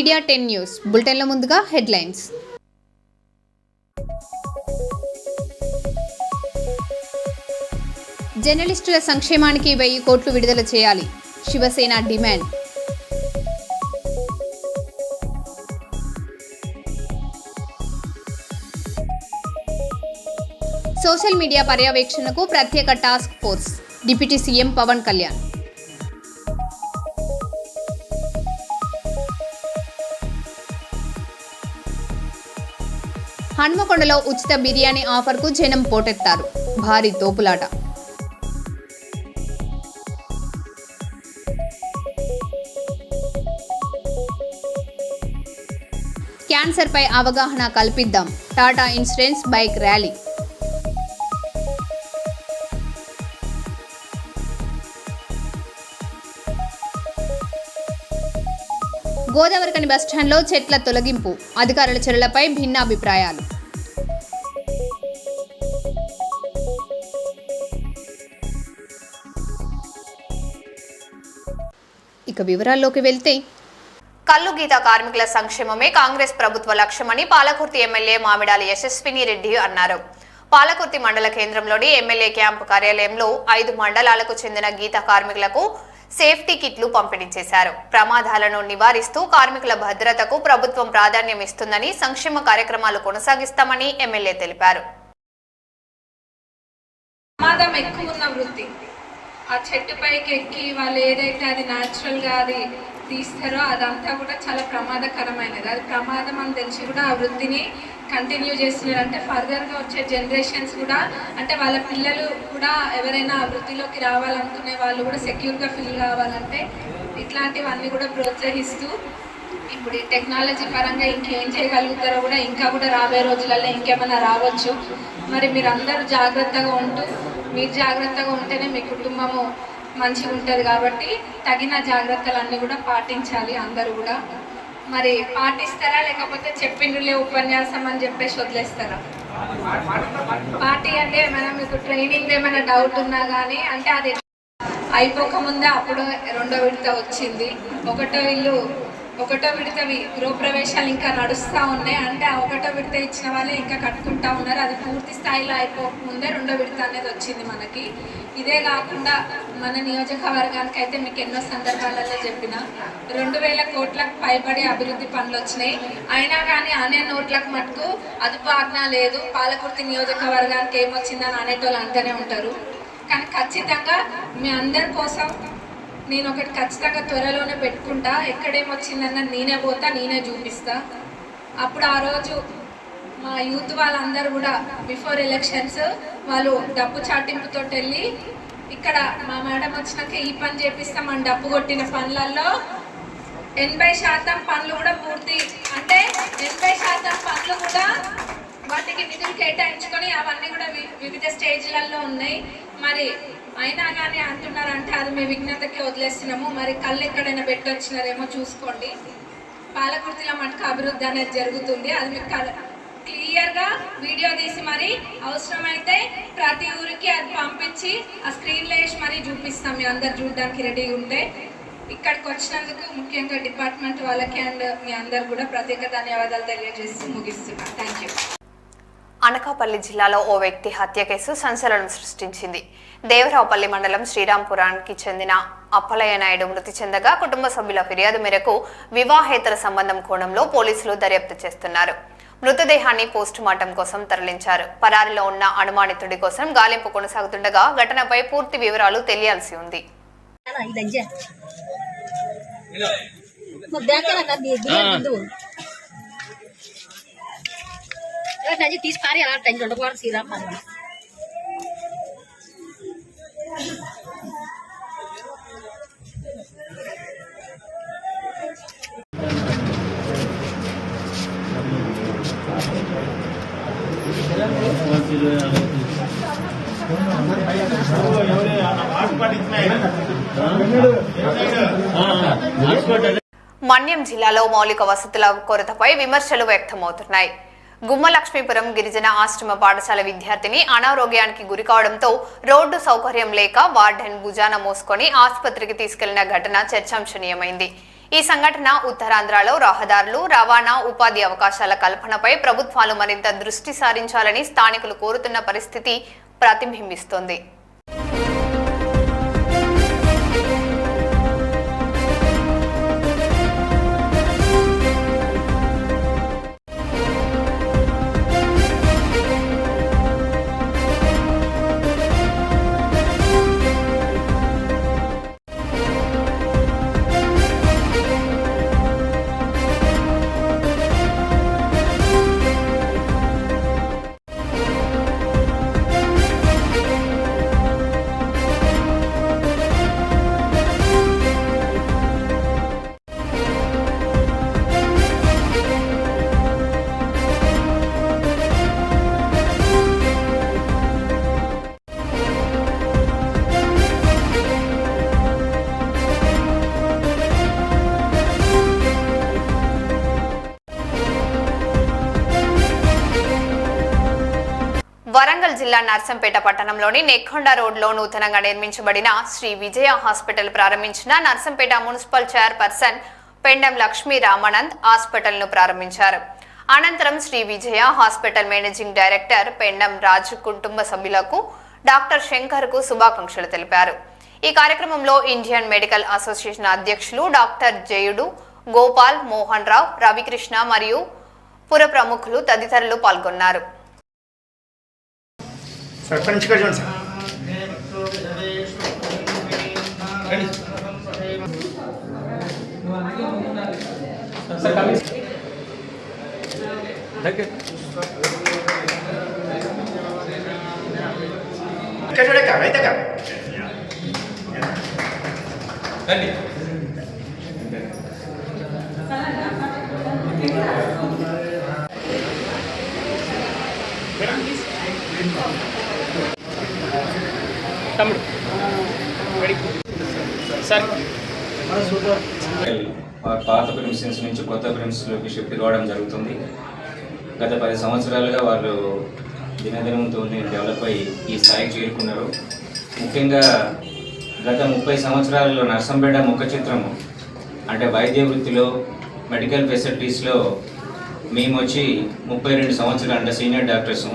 Media 10 news బులెటిన్ల ముందుగా headlines. జర్నలిస్టుల సంక్షేమానికి 1000 కోట్లు విడుదల చేయాలి, శివసేన డిమాండ్. సోషల్ మీడియా పర్యవేక్షణకు ప్రత్యేక task force, deputy CM Pawan Kalyan. హన్మకొండలో ఉచిత బిర్యానీ ఆఫర్కు జనం పోటెత్తారు, భారీ తోపులాట. క్యాన్సర్పై అవగాహన కల్పిద్దాం, Tata insurance bike rally. Godavarikhani బస్టాండ్లో చెట్ల తొలగింపు, అధికారుల చర్యలపై భిన్నాభిప్రాయాలు. ఇక వివరాల్లోకి వెళ్తే, కల్లు గీత కార్మికుల సంక్షేమమే కాంగ్రెస్ ప్రభుత్వ లక్ష్యమని పాలకుర్తి ఎమ్మెల్యే మామిడాల యశస్విని రెడ్డి అన్నారు. పాలకుర్తి మండల కేంద్రంలోని ఎమ్మెల్యే క్యాంపు కార్యాలయంలో 5 మండలాలకు చెందిన గీత కార్మికులకు సేఫ్టీ కిట్లు పంపిణీ చేశారు. ప్రమాదాలను నివారిస్తూ కార్మికుల భద్రతకు ప్రభుత్వం ప్రాధాన్యం ఇస్తుందని, సంక్షేమ కార్యక్రమాలు కొనసాగిస్తామని ఎమ్మెల్యే తెలిపారు. ప్రమాదం ఎక్కువ ఉన్న వృత్తి, ఆ చెట్టు పైకి ఎక్కి వాళ్ళు ఏదైతే అది న్యాచురల్గా అది తీస్తారో అదంతా కూడా చాలా ప్రమాదకరమైనది. అది ప్రమాదం అని తెలిసి కూడా ఆ వృత్తిని కంటిన్యూ చేస్తున్నారు. అంటే ఫర్దర్గా వచ్చే జనరేషన్స్ కూడా, అంటే వాళ్ళ పిల్లలు కూడా ఎవరైనా ఆ వృత్తిలోకి రావాలనుకునే వాళ్ళు కూడా సెక్యూర్గా ఫీల్ కావాలంటే ఇట్లాంటివన్నీ కూడా ప్రోత్సహిస్తూ ఇప్పుడు ఈ టెక్నాలజీ పరంగా ఇంకేం చేయగలుగుతారో కూడా ఇంకా కూడా రాబోయే రోజులలో ఇంకేమైనా రావచ్చు. మరి మీరు అందరూ జాగ్రత్తగా ఉంటూ, మీరు జాగ్రత్తగా ఉంటేనే మీ కుటుంబము మంచిగా ఉంటుంది. కాబట్టి తగిన జాగ్రత్తలన్నీ కూడా పాటించాలి అందరూ కూడా. మరి పాటిస్తారా లేకపోతే చెప్పిండ్రులే ఉపన్యాసం అని చెప్పేసి వదిలేస్తారా? పార్టీ అంటే ఏమైనా మీకు ట్రైనింగ్ ఏమైనా డౌట్ ఉన్నా కానీ, అంటే అది అయిపోకముందే అప్పుడు 2వ విడత వచ్చింది. ఒకటో విడతవి గృహప్రవేశాలు ఇంకా నడుస్తూ ఉన్నాయి. అంటే ఆ 1వ విడత ఇచ్చిన వాళ్ళే ఇంకా కట్టుకుంటా ఉన్నారు. అది పూర్తి స్థాయిలో అయిపోకముందే 2వ విడత అనేది వచ్చింది మనకి. ఇదే కాకుండా మన నియోజకవర్గానికి అయితే మీకు ఎన్నో సందర్భాలలో చెప్పిన 2000 కోట్లకు పైబడి అభివృద్ధి పనులు వచ్చినాయి. అయినా కానీ అనే నోట్లకు మటుకు అదుపు ఆజ్ఞ లేదు. పాలకుర్తి నియోజకవర్గానికి ఏమొచ్చిందని అనేటోళ్ళు అంటూనే ఉంటారు. కానీ ఖచ్చితంగా మీ అందరి కోసం నేను ఒకటి ఖచ్చితంగా త్వరలోనే పెట్టుకుంటా. ఎక్కడేమొచ్చిందన్న నేనే పోతా, నేనే చూపిస్తా. అప్పుడు ఆ రోజు మా యూత్ వాళ్ళందరూ కూడా బిఫోర్ ఎలక్షన్స్ వాళ్ళు డబ్బు చాటింపుతో వెళ్ళి ఇక్కడ మా మేడం వచ్చినాక ఈ పని చేపిస్తామని డబ్బు కొట్టిన పనులలో 80% పనులు కూడా పూర్తి, అంటే 80% పనులు కూడా వాటికి నిధులు కేటాయించుకొని అవన్నీ కూడా వివిధ స్టేజ్లలో ఉన్నాయి. మరి అయినా కానీ అంటున్నారంటే అది మీ విజ్ఞతకి వదిలేస్తున్నాము. మరి కళ్ళు ఎక్కడైనా పెట్టొచ్చినారేమో చూసుకోండి. పాలకుర్తిలో మటుకు అభివృద్ధి అనేది జరుగుతుంది. అది మీకు క్లియర్గా వీడియో తీసి మరి అవసరమైతే ప్రతి ఊరికి అది పంపించి ఆ స్క్రీన్లో వేసి మరీ చూపిస్తాం. మీ అందరు చూడడానికి రెడీగా ఉంటే. ఇక్కడికి వచ్చినందుకు ముఖ్యంగా డిపార్ట్మెంట్ వాళ్ళకి అండ్ మీ అందరు కూడా ప్రత్యేక ధన్యవాదాలు తెలియజేస్తూ ముగిస్తున్నాను. Thank you. అనకాపల్లి జిల్లాలో ఓ వ్యక్తి హత్య కేసు సంచలనం సృష్టించింది. దేవరావుపల్లి మండలం శ్రీరాంపురానికి చెందిన అప్పలయ్య నాయుడు మృతి చెందగా కుటుంబ సభ్యుల ఫిర్యాదు మేరకు వివాహేతర సంబంధం కోణంలో పోలీసులు దర్యాప్తు చేస్తున్నారు. మృతదేహాన్ని పోస్టుమార్టం కోసం తరలించారు. పరారీలో ఉన్న అనుమానితుడి కోసం గాలింపు కొనసాగుతుండగా ఘటనపై పూర్తి వివరాలు తెలియాల్సి ఉంది. మన్యం జిల్లాలో మౌలిక వసతుల కొరతపై విమర్శలు వ్యక్తమవుతున్నాయి. గుమ్మలక్ష్మీపురం గిరిజన ఆశ్రమ పాఠశాల విద్యార్థిని అనారోగ్యానికి గురికావడంతో రోడ్డు సౌకర్యం లేక వార్డెన్ భుజాన మోసుకొని ఆసుపత్రికి తీసుకెళ్లిన ఘటన చర్చాంశనీయమైంది. ఈ సంఘటన ఉత్తరాంధ్రలో రహదారులు, రవాణా, ఉపాధి అవకాశాల కల్పనపై ప్రభుత్వాలు మరింత దృష్టి సారించాలని స్థానికులు కోరుతున్న పరిస్థితి ప్రతిబింబిస్తోంది. వరంగల్ జిల్లా నర్సంపేట పట్టణంలోని నెక్కొండ రోడ్లో నూతనంగా నిర్మించబడిన శ్రీ విజయ హాస్పిటల్ ప్రారంభించిన నర్సంపేట మున్సిపల్ చైర్పర్సన్ పెండం లక్ష్మీ రామానంద్ హాస్పిటల్ను ప్రారంభించారు. అనంతరం Shri Vijaya hospital managing director Pendem రాజు కుటుంబ సభ్యులకు డాక్టర్ శంకర్కు శుభాకాంక్షలు తెలిపారు. ఈ కార్యక్రమంలో ఇండియన్ మెడికల్ అసోసియేషన్ అధ్యక్షులు డాక్టర్ జయుడు, గోపాల్, మోహన్ రావు, రవికృష్ణ మరియు పుర ప్రముఖులు తదితరులు పాల్గొన్నారు. सरपंच का जोन सर क्या जोड़े का राइट का పాత ప్రిన్సెన్స్ నుంచి కొత్త ప్రిన్సెస్లోకి షిఫ్ట్ కావడం జరుగుతుంది. గత 10 సంవత్సరాలుగా వాళ్ళు దినదినంతో డెవలప్ అయ్యి ఈ స్థాయికి చేరుకున్నారు. ముఖ్యంగా గత 30 సంవత్సరాలలో నర్సంపేట ముఖ చిత్రము అంటే వైద్య వృత్తిలో, మెడికల్ ఫెసిలిటీస్లో మేము వచ్చి 32 సంవత్సరాలు అంటే సీనియర్ డాక్టర్స్.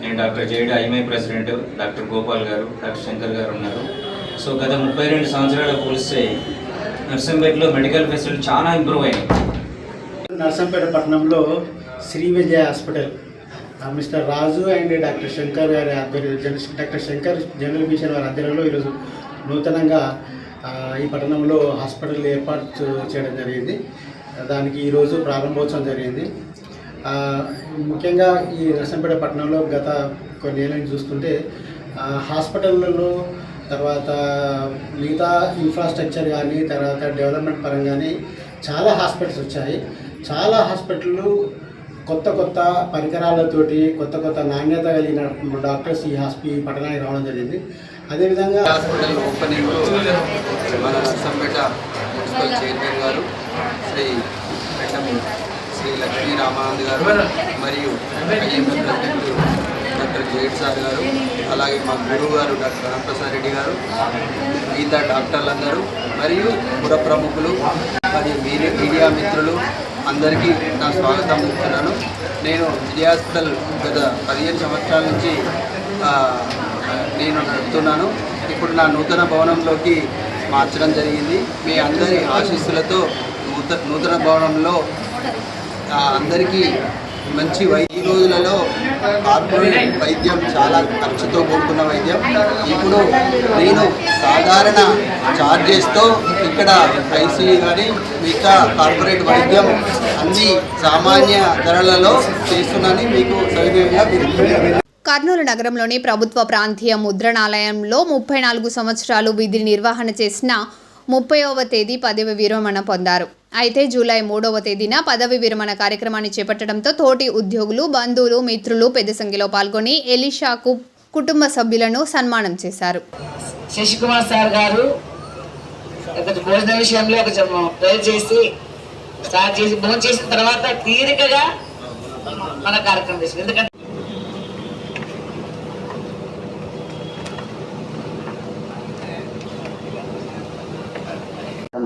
నేను doctor JD, IMI president, doctor Gopal గారు, డాక్టర్ శంకర్ గారు ఉన్నారు. సో గత 32 సంవత్సరాలు పోలిస్తే నర్సంపేటలో మెడికల్ ఫెసిలిటీ చాలా ఇంప్రూవ్ అయ్యాయి. నర్సంపేట పట్టణంలో Shri Vijaya hospital mister Raju and doctor Shankar గారి ఆధ్వర్యంలో, డాక్టర్ శంకర్ జనరల్ మిషన్ వారి ఆధ్వర్యంలో ఈరోజు నూతనంగా ఈ పట్టణంలో హాస్పిటల్ ఏర్పాటు చేయడం జరిగింది. దానికి ఈరోజు ప్రారంభోత్సవం జరిగింది. ముఖ్యంగా ఈ నర్సంపేట పట్టణంలో గత కొన్ని ఏళ్ళ నుంచి చూస్తుంటే హాస్పిటల్లో తర్వాత మిగతా ఇన్ఫ్రాస్ట్రక్చర్ కానీ తర్వాత డెవలప్మెంట్ పరంగానే చాలా హాస్పిటల్స్ వచ్చాయి. చాలా హాస్పిటళ్ళు కొత్త కొత్త పరికరాలతోటి కొత్త కొత్త నాణ్యత కలిగిన డాక్టర్స్ ఈ పట్టణానికి రావడం జరిగింది. అదేవిధంగా హాస్పిటల్ ఓపెనింగ్ మన నర్సంపేట మున్సిపల్ చైర్మన్ గారు శ్రీ లక్ష్మీ రామానంద్ గారు మరియు డాక్టర్ జేడ్ సార్ గారు, అలాగే మా గురువు గారు డాక్టర్ రామప్రసాద్ రెడ్డి గారు, మిగతా డాక్టర్లందరూ మరియు పుర ప్రముఖులు మరియు మీడియా మిత్రులు అందరికీ నా స్వాగతం చెప్తున్నాను. నేను విజయ హాస్పిటల్ గత 15 సంవత్సరాల నుంచి నేను నడుపుతున్నాను. ఇప్పుడు నా నూతన భవనంలోకి మార్చడం జరిగింది. మీ అందరి ఆశీస్సులతో నూతన భవనంలో అందరికీ మంచి ఈ రోజులలో కార్పొరేట్ వైద్యం చాలా ఖర్చుతో కూడుకున్న వైద్యం. ఇప్పుడు నేను సాధారణ ఛార్జెస్తో ఇక్కడ ఐసీయూ కానీ మిగతా కార్పొరేట్ వైద్యం అన్ని సామాన్య ధరలలో చేస్తున్నానని మీకు సవినయంగా. కర్నూలు నగరంలోని ప్రభుత్వ ప్రాంతీయ ముద్రణాలయంలో 34 సంవత్సరాలు విధి నిర్వహణ చేసిన 30వ తేదీ పదవి విరమణ పొందారు. అయితే జూలై 3వ తేదీన పదవి విరమణ కార్యక్రమాన్ని చేపట్టడంతో తోటి ఉద్యోగులు, బంధువులు, మిత్రులు పెద్ద సంఖ్యలో పాల్గొని ఎలీషాకు కుటుంబ సభ్యులను సన్మానం చేశారు. శశికుమార్ సార్ గారు భోజన విషయంలో ట్రై చేసి స్టార్ట్ చేసి భోజనం చేసిన తర్వాత తీరికగా మన కార్యక్రమం చేసింది. ఎందుకంటే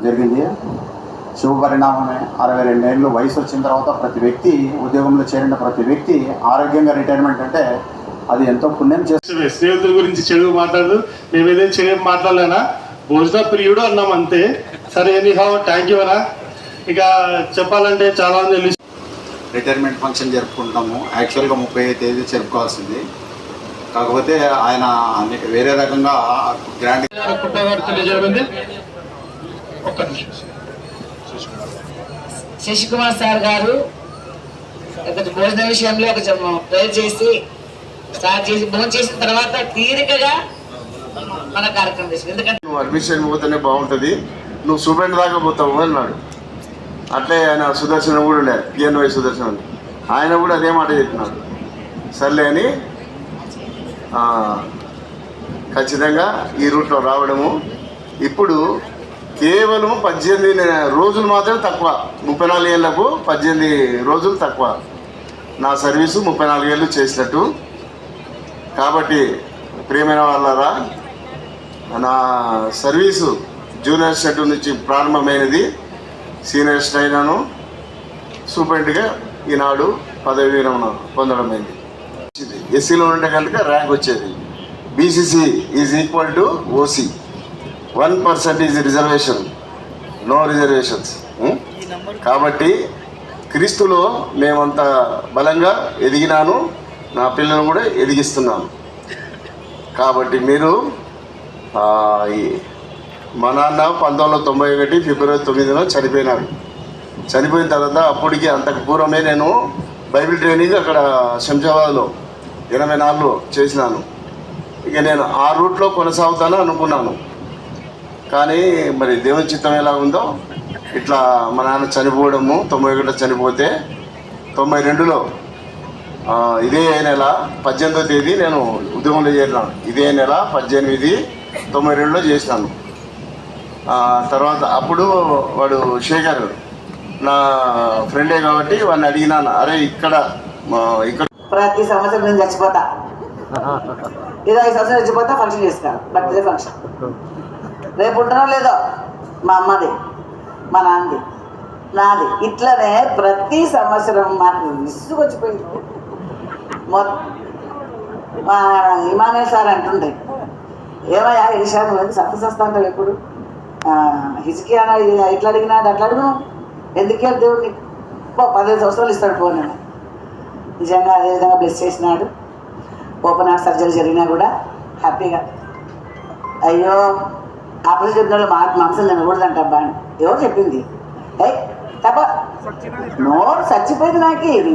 జరిగింది. శుభ పరిణామమే. 62 ఏళ్ళు వయసు వచ్చిన తర్వాత ప్రతి వ్యక్తి, ఉద్యోగంలో చేరిన ప్రతి వ్యక్తి ఆరోగ్యంగా రిటైర్మెంట్ అంటే అది ఎంతో పుణ్యం చేస్తుంది. స్నేహితుల గురించి చెడు మాట్లాడదు, మేము ఏదైనా చెడు మాట్లాడలేనా, భోజన ప్రియుడు అన్నాం అంతే. సరే, ఎనీహౌ థ్యాంక్ యూ అన్నా. ఇక చెప్పాలంటే చాలా మంది రిటైర్మెంట్ ఫంక్షన్ జరుపుకుంటాము. యాక్చువల్గా 30వ తేదీ జరుపుకోవాల్సింది, కాకపోతే ఆయన వేరే రకంగా గ్రాండ్ తెలియజేయమంది. ఒక్క నిమిషం. శశికుమార్ సార్ గారు భోజన విషయంలో ఒక ప్రేర్ చేసి స్టార్ట్ చేసి భోజనం చేసిన తర్వాత తీరికగా మన కార్యక్రమం చేసి, ఎందుకంటే నువ్వు అడ్మిషన్ పోతేనే బాగుంటుంది, నువ్వు సూపరింట్ దాకా పోతావు అన్నాడు. అట్లే ఆయన సుదర్శనం కూడా ఉండే, పిఎన్వై సుదర్శనం, ఆయన కూడా అదే మాట చెప్పినాడు. సర్లే అని ఖచ్చితంగా ఈ రూట్లో రావడము. ఇప్పుడు కేవలం 18 రోజులు మాత్రమే తక్కువ, 34 ఏళ్లకు 18 రోజులు తక్కువ. నా సర్వీసు 34 ఏళ్ళు చేసినట్టు. కాబట్టి ప్రియమైన వాళ్ళారా, నా సర్వీసు జూనియర్ షెడ్ నుంచి ప్రారంభమైనది, సీనియర్ స్టైనాను సూపరింట్గా ఈనాడు పదవి విరమణ పొందడమైంది. ఎస్సీలో ఉంటే కనుక ర్యాంక్ వచ్చేది. BCC is equal to OC, 1% is reservation, no reservations. కాబట్టి క్రీస్తులో మేమంత బలంగా ఎదిగినాను, నా పిల్లలను కూడా ఎదిగిస్తున్నాను. కాబట్టి మీరు మా నాన్న 1991 ఫిబ్రవరి 9న చనిపోయినాడు. చనిపోయిన తర్వాత అప్పటికి అంతకు పూర్వమే నేను బైబిల్ ట్రైనింగ్ అక్కడ శంషాబాద్లో 84లో చేసినాను. ఇక నేను ఆ రూట్లో కొనసాగుతాను అనుకున్నాను. కానీ మరి దేవుని చిత్తం ఎలా ఉందో, ఇట్లా మా నాన్న చనిపోవడము, 91 చనిపోతే 92లో ఇదే నెల 18వ తేదీ నేను ఉద్యోగంలో చేరినాను. ఇదే నెల 18, 92లో చేసినాను. తర్వాత అప్పుడు వాడు శేఖర్ నా ఫ్రెండే కాబట్టి వాడిని అడిగినాను, అరే ఇక్కడ ప్రతి సంవత్సరం నేను చచ్చిపోతా, 25 సంవత్సరాలు చచ్చిపోతా, ఫంక్షన్ చేస్తాను, బర్త్డే ఫంక్షన్. రేపు ఉంటానో లేదో మా అమ్మది, మా నాన్నది, నాది. ఇట్లనే ప్రతి సంవత్సరం మాకు విసుగొచ్చిపోయింది. మా ఇమానుయేల్ సార్ అంటుండే, ఏమయ్యా ఈషా నువ్వు సస్తా అంటావు ఎప్పుడు, హిజ్కియా ఇట్లా అడిగినాడు అట్లా అడుగు, ఎందుకే దేవుడిని 15 సంవత్సరాలు ఇస్తాడు పోనీ. నిజంగా అదేవిధంగా బ్లెస్ చేసినాడు. ఓపెన్ హార్ట్ సర్జరీ జరిగినా కూడా హ్యాపీగా, అయ్యో ఆపరేషన్ చెప్పిన వాళ్ళు మాంసం తినకూడదంట అబ్బా అని ఎవరు చెప్పింది, తప్ప నోరు చచ్చిపోయింది. నాకు ఇది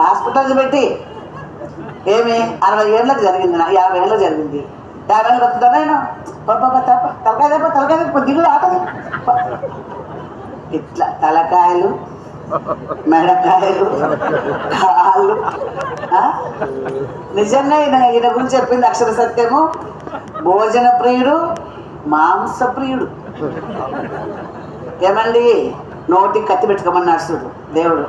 హాస్పిటల్స్ పెట్టి ఏమి 60 ఏళ్ళకి జరిగింది, 50 ఏళ్ళకి జరిగింది, 50 ఏళ్ళు బతుకుతాను నేను. తలకాయ దిగులు ఆటది. ఇట్లా తలకాయలు, మెడకాయలు, కాళ్ళు. నిజంగా ఈయన గురించి చెప్పింది అక్షర సత్యము, భోజన ప్రియుడు, మాంస ప్రియుడు. ఏమండి, నోటికి కత్తి పెట్టుకోమన్నాడు చూడు దేవుడు,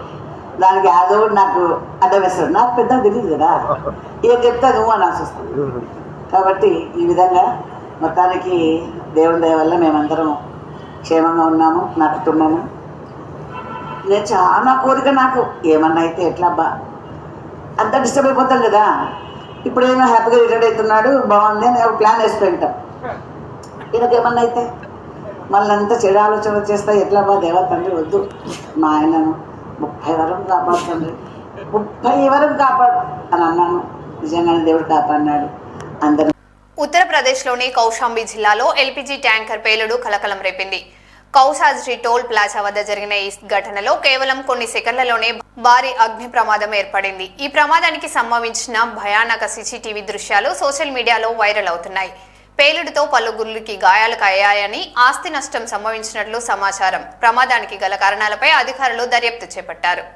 దానికి ఆదోడు నాకు అడ్డం వేస్తాడు. నాకు పెద్ద తెలియదు కదా, ఏం చెప్తా నువ్వు అని ఆశిస్తాను. కాబట్టి ఈ విధంగా మొత్తానికి దేవుని దయ వల్ల మేమందరం క్షేమంగా ఉన్నాము, నా కుటుంబము. నేను చాలా కోరిక, నాకు ఏమన్నా అయితే ఎట్లా అబ్బా, అంతా డిస్టర్బ్ అయిపోతాం కదా. ఇప్పుడు ఏమో హ్యాపీగా రిటైర్డ్ అవుతున్నాడు, బాగుంది అని ప్లాన్ వేసుకుని ఉంటాం. ఈయనకి ఏమన్నా అయితే మళ్ళీ అంతా చెడు ఆలోచన వచ్చేస్తా, ఎట్లా బా దేవా తండ్రి వద్దు, మా ఆయనను 30 వరకు కాపాడుతుంది, 30 వరకు కాపాడు అని అన్నాను. నిజంగానే దేవుడు కాపాడినాడు అందరూ. ఉత్తరప్రదేశ్లోని కౌశాంబి జిల్లాలో ఎల్పీజీ ట్యాంకర్ పేలుడు కలకలం రేపింది. కౌసాజ్రీ టోల్ ప్లాజా వద్ద జరిగిన ఈ ఘటనలో కేవలం కొన్ని సెకండ్లలోనే భారీ అగ్ని ప్రమాదం ఏర్పడింది. ఈ ప్రమాదానికి సంభవించిన భయానక సీసీటీవీ దృశ్యాలు సోషల్ మీడియాలో వైరల్ అవుతున్నాయి. పేలుడుతో పలువురికి గాయాలయ్యాయని, ఆస్తి నష్టం సంభవించినట్లు సమాచారం. ప్రమాదానికి గల కారణాలపై అధికారులు దర్యాప్తు చేపట్టారు.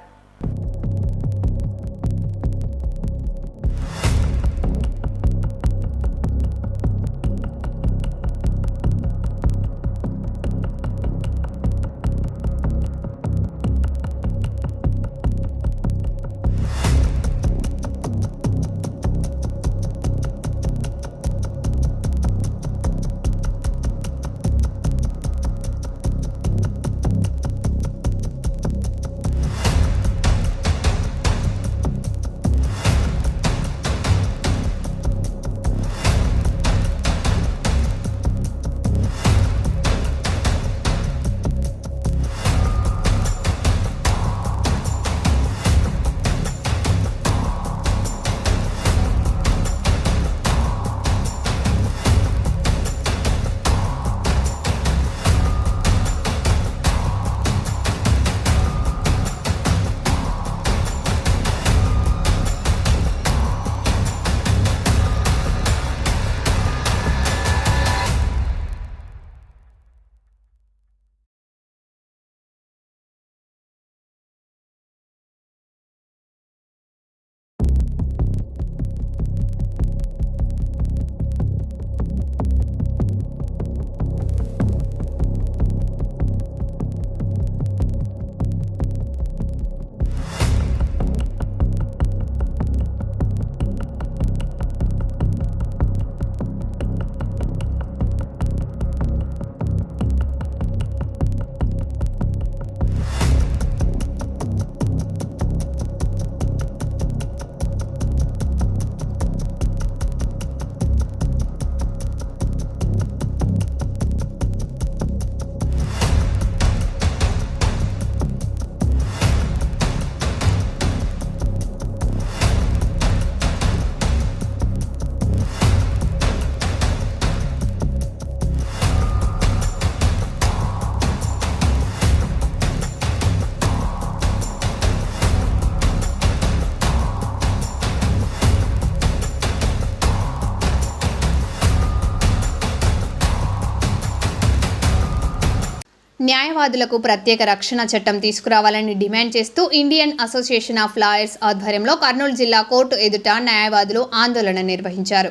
న్యాయవాదులకు ప్రత్యేక రక్షణ చట్టం తీసుకురావాలని డిమాండ్ చేస్తూ ఇండియన్ అసోసియేషన్ ఆఫ్ లాయర్స్ ఆధ్వర్యంలో కర్నూలు జిల్లా కోర్టు ఎదుట న్యాయవాదులు ఆందోళన నిర్వహించారు.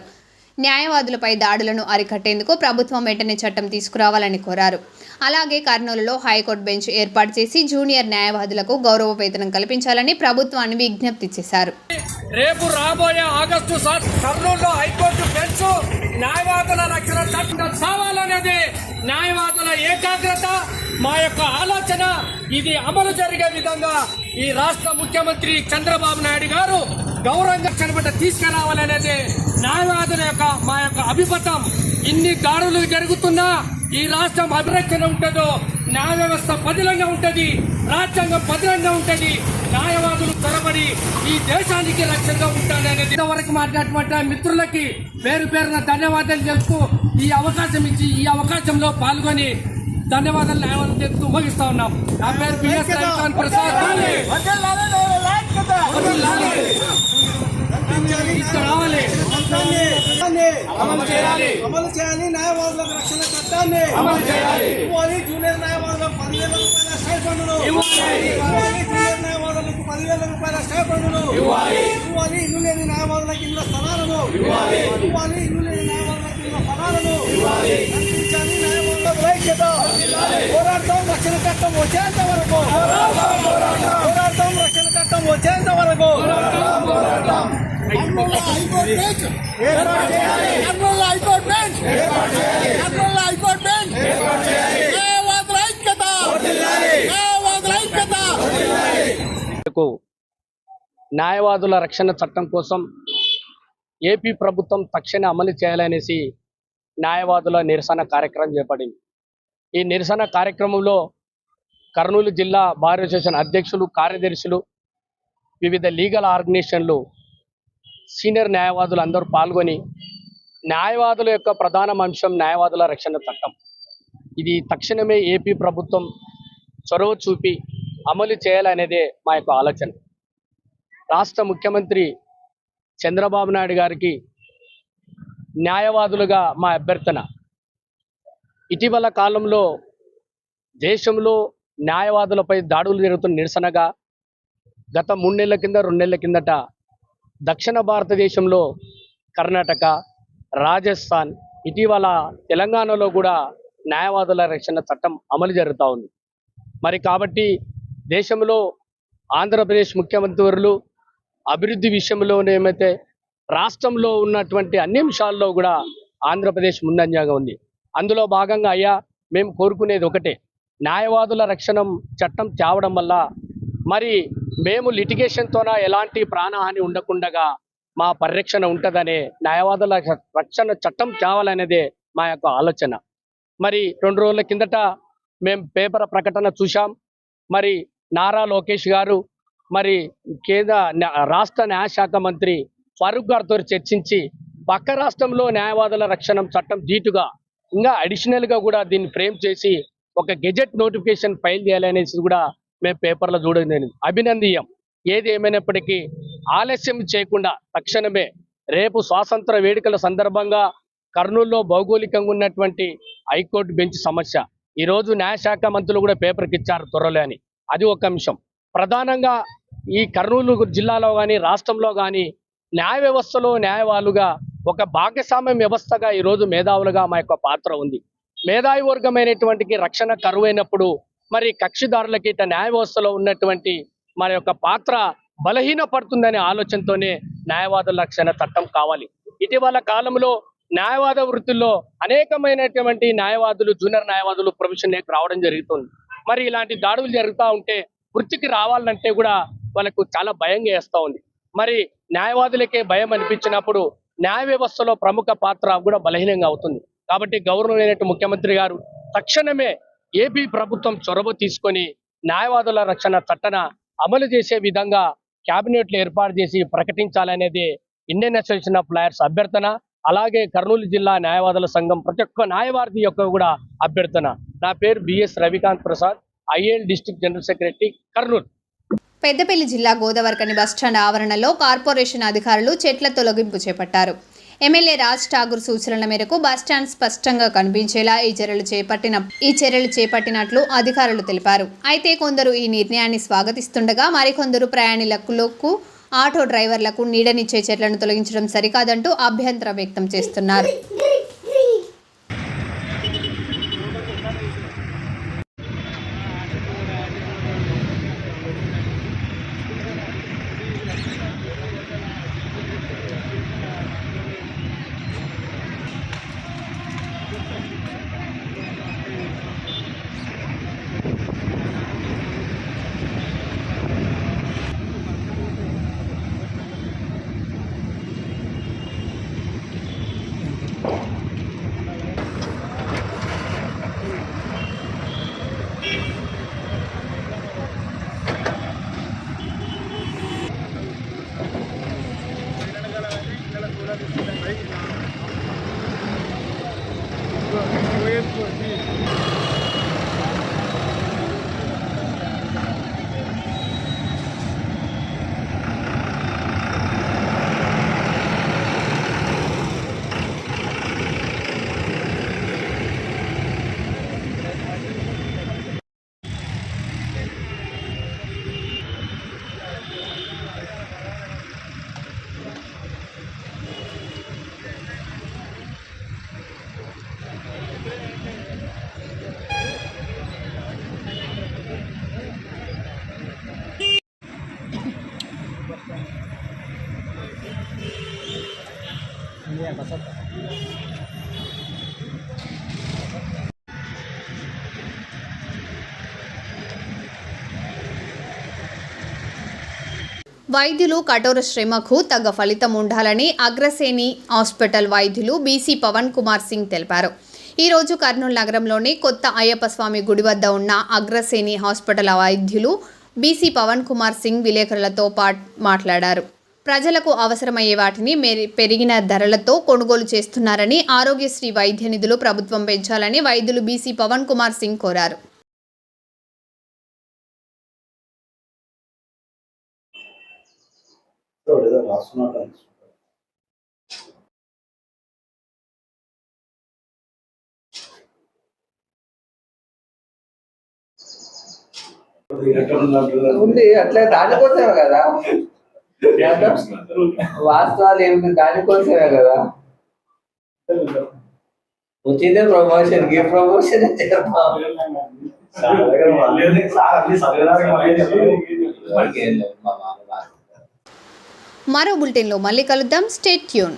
న్యాయవాదులపై దాడులను అరికట్టేందుకు ప్రభుత్వం వెంటనే చట్టం తీసుకురావాలని కోరారు. అలాగే కర్నూలులో హైకోర్టు బెంచ్ ఏర్పాటు చేసి జూనియర్ న్యాయవాదులకు గౌరవ వేతనం కల్పించాలని ప్రభుత్వాన్ని విజ్ఞప్తి చేశారు. రేపు రాబోయే ఆగస్టు కర్నూలులో హైకోర్టు బెంచ్ న్యాయవాదుల రక్షణ చట్టం సావాలనేది న్యాయవాదుల ఏకాగ్రత, మా యొక్క ఆలోచన. ఇది అమలు జరిగే విధంగా ఈ రాష్ట్ర ముఖ్యమంత్రి చంద్రబాబు నాయుడు గారు గౌరవంగా చనిపట తీసుకురావాలనేది న్యాయవాదుల యొక్క మా యొక్క అభిమతం. ఇన్ని దాడులు జరుగుతున్నా ఈ రాష్ట్రం అభిరక్షణ ఉంటుందో, న్యాయ వ్యవస్థ పదిలంగా ఉంటుంది, రాజ్యాంగం పదిలంగా ఉంటుంది, న్యాయవాదులు త్వరబడి ఈ దేశానికి రక్షణగా ఉంటారనేది ఇంతవరకు మాట్లాడినటువంటి మిత్రులకి పేరు పేరున ధన్యవాదాలు చెప్తూ ఈ అవకాశం ఇచ్చి ఈ అవకాశంలో పాల్గొని ధన్యవాదాలు న్యాయవాదం చెప్తూ ముగిస్తా ఉన్నాం. నా పేరు బిఎస్ రవికాంత్ ప్రసాద్. రావాలి, అమలు చేయాలి, న్యాయవాదులకు రక్షణ చట్టాన్ని అమలు చేయాలి. జూనియర్ న్యాయవాదులకు 10,000 రూపాయల స్టైపెండ్ను ఇవ్వాలి. జూనియర్ న్యాయవాదులకు 10,000 రూపాయల స్టైపెండ్ను ఇవ్వాలి. ఇల్లు లేని న్యాయవాదులకు ఇళ్ల స్థలాలను ఇవ్వాలి. ఇల్లు లేని న్యాయవాదులకు ఇళ్ల స్థలాలను ఇవ్వాలి. కల్పించాలి న్యాయవాదుల ఐక్యత. పోరాటం రక్షణ చట్టం వచ్చేంత వరకు, పోరాటం రక్షణ చట్టం వచ్చేంత వరకు న్యాయవాదుల రక్షణ చట్టం కోసం ఏపీ ప్రభుత్వం తక్షణ అమలు చేయాలనేసి న్యాయవాదుల నిరసన కార్యక్రమం చేపట్టింది. ఈ నిరసన కార్యక్రమంలో కర్నూలు జిల్లా బార్ అసోసియేషన్ అధ్యక్షులు, కార్యదర్శులు, వివిధ లీగల్ ఆర్గనైజేషన్లు, సీనియర్ న్యాయవాదులు అందరూ పాల్గొని న్యాయవాదుల యొక్క ప్రధాన అంశం న్యాయవాదుల రక్షణ చట్టం. ఇది తక్షణమే ఏపీ ప్రభుత్వం చొరవ చూపి అమలు చేయాలనేదే మా యొక్క ఆలోచన. రాష్ట్ర ముఖ్యమంత్రి చంద్రబాబు నాయుడు గారికి న్యాయవాదులుగా మా అభ్యర్థన. ఇటీవల కాలంలో దేశంలో న్యాయవాదులపై దాడులు జరుగుతున్న నిరసనగా గత 3 నెలల కింద 2 నెలల కిందట దక్షిణ భారతదేశంలో కర్ణాటక, రాజస్థాన్, ఇటీవల తెలంగాణలో కూడా న్యాయవాదుల రక్షణ చట్టం అమలు జరుగుతూ ఉంది. మరి కాబట్టి దేశంలో ఆంధ్రప్రదేశ్ ముఖ్యమంత్రులు అభివృద్ధి విషయంలోనేమైతే రాష్ట్రంలో ఉన్నటువంటి అన్ని అంశాల్లో కూడా ఆంధ్రప్రదేశ్ ముందంజగా ఉంది. అందులో భాగంగా అయ్యా మేము కోరుకునేది ఒకటే, న్యాయవాదుల రక్షణ చట్టం తేవడం వల్ల మరి మేము లిటిగేషన్తోన ఎలాంటి ప్రాణహాని ఉండకుండా మా పరిరక్షణ ఉంటుందనే న్యాయవాదుల రక్షణ చట్టం తేవాలనేదే మా యొక్క ఆలోచన. మరి 2 రోజుల కిందట మేము పేపర్ ప్రకటన చూసాం. మరి నారా లోకేష్ గారు మరి రాష్ట్ర న్యాయశాఖ మంత్రి ఫరూక్ గారితో చర్చించి పక్క రాష్ట్రంలో న్యాయవాదుల రక్షణ చట్టం దీటుగా ఇంకా అడిషనల్గా కూడా దీన్ని ఫ్రేమ్ చేసి ఒక గెజెట్ నోటిఫికేషన్ ఫైల్ చేయాలనేసి కూడా మేము పేపర్లో చూడడం అభినందనీయం. ఏది ఏమైనప్పటికీ ఆలస్యం చేయకుండా తక్షణమే రేపు స్వాతంత్ర వేడుకల సందర్భంగా కర్నూలులో భౌగోళికంగా ఉన్నటువంటి హైకోర్టు బెంచ్ సమస్య ఈరోజు న్యాయశాఖ మంత్రులు కూడా పేపర్కి ఇచ్చారు త్వరలో అని, అది ఒక అంశం. ప్రధానంగా ఈ కర్నూలు జిల్లాలో కానీ రాష్ట్రంలో కానీ న్యాయ వ్యవస్థలో న్యాయవాదులుగా ఒక భాగస్వామ్య వ్యవస్థగా ఈరోజు మేధావులుగా మా యొక్క పాత్ర ఉంది. మేధావి వర్గమైనటువంటి రక్షణ కరువైనప్పుడు మరి కక్షిదారులకి న్యాయ వ్యవస్థలో ఉన్నటువంటి మన యొక్క పాత్ర బలహీనపడుతుందనే ఆలోచనతోనే న్యాయవాదుల రక్షణ చట్టం కావాలి. ఇటీవల కాలంలో న్యాయవాద వృత్తుల్లో అనేకమైనటువంటి న్యాయవాదులు, జూనియర్ న్యాయవాదులు ప్రొఫెషన్లోకి రావడం జరుగుతుంది. మరి ఇలాంటి దాడులు జరుగుతూ ఉంటే వృత్తికి రావాలంటే కూడా వాళ్ళకు చాలా భయంగా వేస్తూ ఉంది. మరి న్యాయవాదులకే భయం అనిపించినప్పుడు న్యాయ వ్యవస్థలో ప్రముఖ పాత్ర కూడా బలహీనంగా అవుతుంది. కాబట్టి గౌరవనీయ ముఖ్యమంత్రి గారు తక్షణమే ఏపీ ప్రభుత్వం చొరవ తీసుకొని న్యాయవాదుల రక్షణ చట్టన అమలు చేసే విధంగా క్యాబినెట్లు ఏర్పాటు చేసి ప్రకటించాలనేది ఇండియన్ అసోసియేషన్ ఆఫ్ లాయర్స్ అభ్యర్థన. అలాగే కర్నూలు జిల్లా న్యాయవాదుల సంఘం ప్రతి ఒక్క న్యాయవాది యొక్క కూడా అభ్యర్థన. నా పేరు BS Ravikant Prasad, IAL district general secretary, Kurnool. Peddapalli జిల్లా గోదావరికని బస్టాండ్ ఆవరణలో కార్పొరేషన్ అధికారులు చెట్ల తొలగింపు చేపట్టారు. ఎమ్మెల్యే రాజ్ ఠాగూర్ సూచనల మేరకు బస్టాండ్ స్పష్టంగా కనిపించేలా ఈ చర్యలు చేపట్టినట్లు అధికారులు తెలిపారు. అయితే కొందరు ఈ నిర్ణయాన్ని స్వాగతిస్తుండగా మరికొందరు ప్రయాణికులకు ఆటో డ్రైవర్లకు నీడనిచ్చే చెట్లను తొలగించడం సరికాదంటూ అభ్యంతరం వ్యక్తం చేస్తున్నారు. వైద్యులు కఠోర శ్రమకు తగ్గ ఫలితం ఉండాలని అగ్రసేని హాస్పిటల్ వైద్యులు బీసీ పవన్ కుమార్ సింగ్ తెలిపారు. ఈరోజు కర్నూలు నగరంలోని కొత్త అయ్యప్ప స్వామి గుడి వద్ద ఉన్న అగ్రసేని హాస్పిటల్ వైద్యులు బీసీ పవన్ కుమార్ సింగ్ విలేకరులతో మాట్లాడారు. ప్రజలకు అవసరమయ్యే వాటిని పెరిగిన ధరలతో కొనుగోలు చేస్తున్నారని, ఆరోగ్యశ్రీ వైద్య నిధులు ప్రభుత్వం పెంచాలని వైద్యులు బీసీ పవన్ కుమార్ సింగ్ కోరారు. ఉంది అట్లా దానికోసమే కదా వాస్తవాలు ఏమి దానికోసమే కదా వచ్చిందే ప్రమోషన్ కి ప్రమోషన్ మరో బులెటిన్లో మళ్ళీ కలుద్దాం. Stay tune.